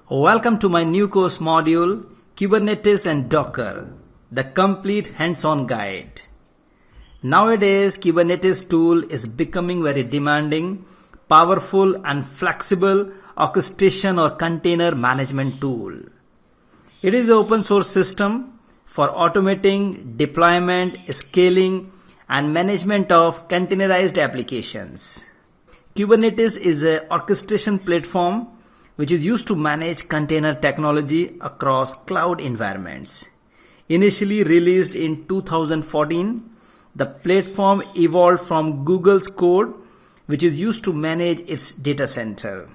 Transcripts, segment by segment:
Welcome to my new course module, Kubernetes and Docker, the complete hands-on guide. Nowadays, Kubernetes tool is becoming very demanding, powerful and flexible orchestration or container management tool. It is an open source system for automating, deployment, scaling and management of containerized applications. Kubernetes is an orchestration platform which is used to manage container technology across cloud environments. Initially released in 2014, the platform evolved from Google's code, which is used to manage its data center.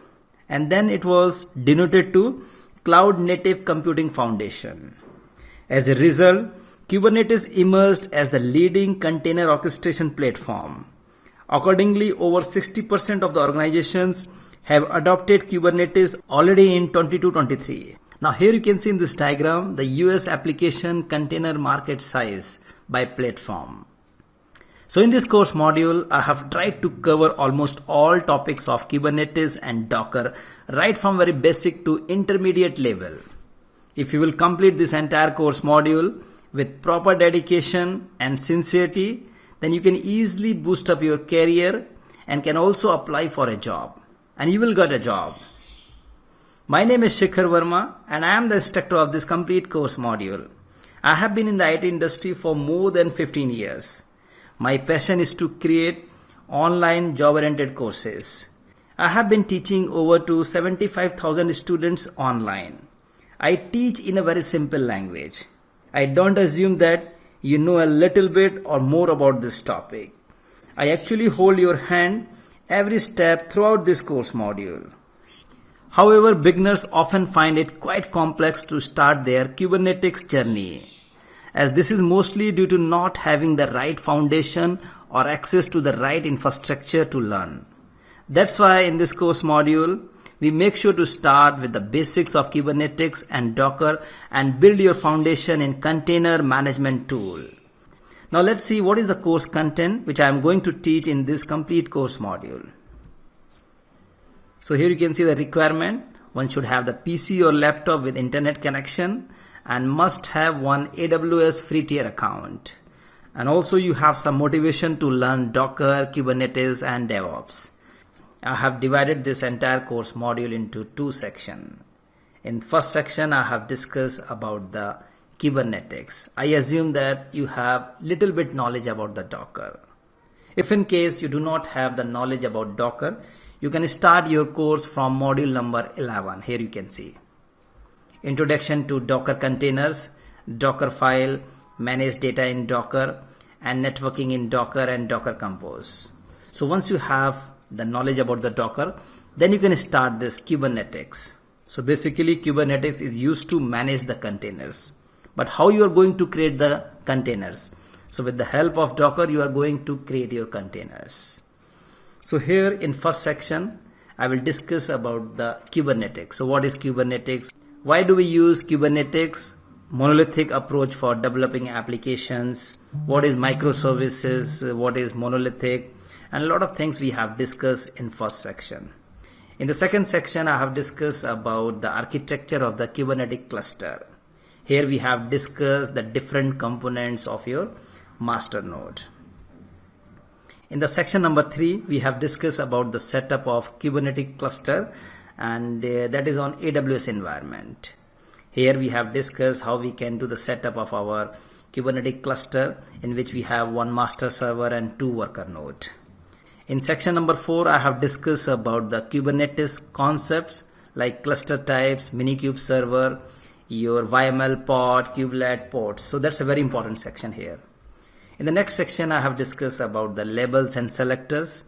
And then it was denoted to Cloud Native Computing Foundation. As a result, Kubernetes emerged as the leading container orchestration platform. Accordingly, over 60% of the organizations have adopted Kubernetes already in 2022-23. Now here you can see in this diagram the US application container market size by platform. So in this course module, I have tried to cover almost all topics of Kubernetes and Docker, right from very basic to intermediate level. If you will complete this entire course module with proper dedication and sincerity, then you can easily boost up your career and can also apply for a job. And you will get a job. My name is Shikhar Verma and I am the instructor of this complete course module. I have been in the IT industry for more than 15 years. My passion is to create online job-oriented courses. I have been teaching over to 75,000 students online. I teach in a very simple language. I don't assume that you know a little bit or more about this topic. I actually hold your hand every step throughout this course module. However, beginners often find it quite complex to start their Kubernetes journey, as this is mostly due to not having the right foundation or access to the right infrastructure to learn. That's why in this course module, we make sure to start with the basics of Kubernetes and Docker and build your foundation in container management tool. Now let's see what is the course content which I am going to teach in this complete course module. So here you can see the requirement. One should have the PC or laptop with internet connection and must have one AWS free tier account. And also you have some motivation to learn Docker, Kubernetes and DevOps. I have divided this entire course module into two sections. In first section I have discussed about the Kubernetes. I assume that you have little bit knowledge about the Docker. If in case you do not have the knowledge about Docker, you can start your course from module number 11. Here you can see Introduction to Docker Containers, Docker File, Manage Data in Docker, and Networking in Docker and Docker Compose. So once you have the knowledge about the Docker, then you can start this Kubernetes. So basically Kubernetes is used to manage the containers. But how you are going to create the containers? So with the help of Docker, you are going to create your containers. So here in first section, I will discuss about the Kubernetes. So what is Kubernetes? Why do we use Kubernetes? Monolithic approach for developing applications. What is microservices? What is monolithic? And a lot of things we have discussed in first section. In the second section, I have discussed about the architecture of the Kubernetes cluster. Here we have discussed the different components of your master node. In the section number 3, we have discussed about the setup of Kubernetes cluster, and that is on AWS environment. Here we have discussed how we can do the setup of our Kubernetes cluster, in which we have one master server and 2 worker node. In section number 4, I have discussed about the Kubernetes concepts like cluster types, minikube server, your YML pod, kubelet pods. So that's a very important section here. In the next section, I have discussed about the labels and selectors,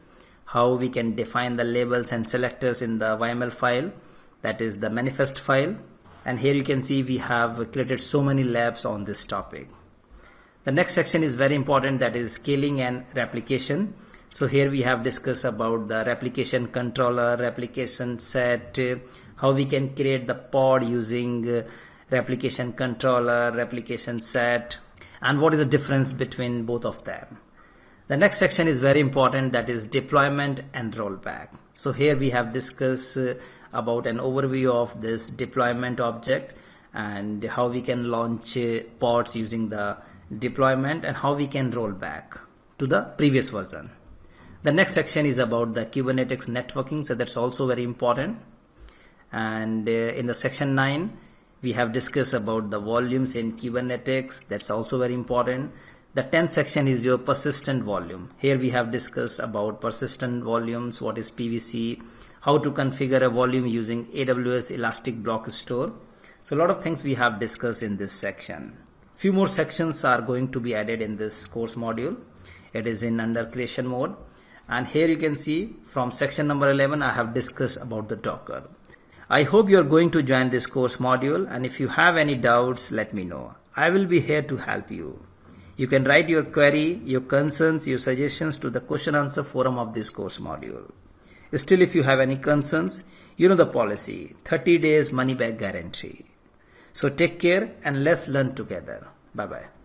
how we can define the labels and selectors in the YML file, that is the manifest file. And here you can see we have created so many labs on this topic. The next section is very important, that is scaling and replication. So here we have discussed about the replication controller, replication set, how we can create the pod using replication controller, replication set, and what is the difference between both of them. The next section is very important, that is deployment and rollback. So here we have discussed about an overview of this deployment object and how we can launch pods using the deployment and how we can roll back to the previous version. The next section is about the Kubernetes networking, so that's also very important. And in the section 9, we have discussed about the volumes in Kubernetes. That's also very important. The 10th section is your persistent volume. Here we have discussed about persistent volumes, what is PVC, how to configure a volume using AWS Elastic Block Store. So a lot of things we have discussed in this section. Few more sections are going to be added in this course module. It is in under creation mode. And here you can see from section number 11, I have discussed about the Docker. I hope you are going to join this course module, and if you have any doubts, let me know. I will be here to help you. You can write your query, your concerns, your suggestions to the question answer forum of this course module. Still, if you have any concerns, you know the policy, 30 days money back guarantee. So take care and let's learn together. Bye bye.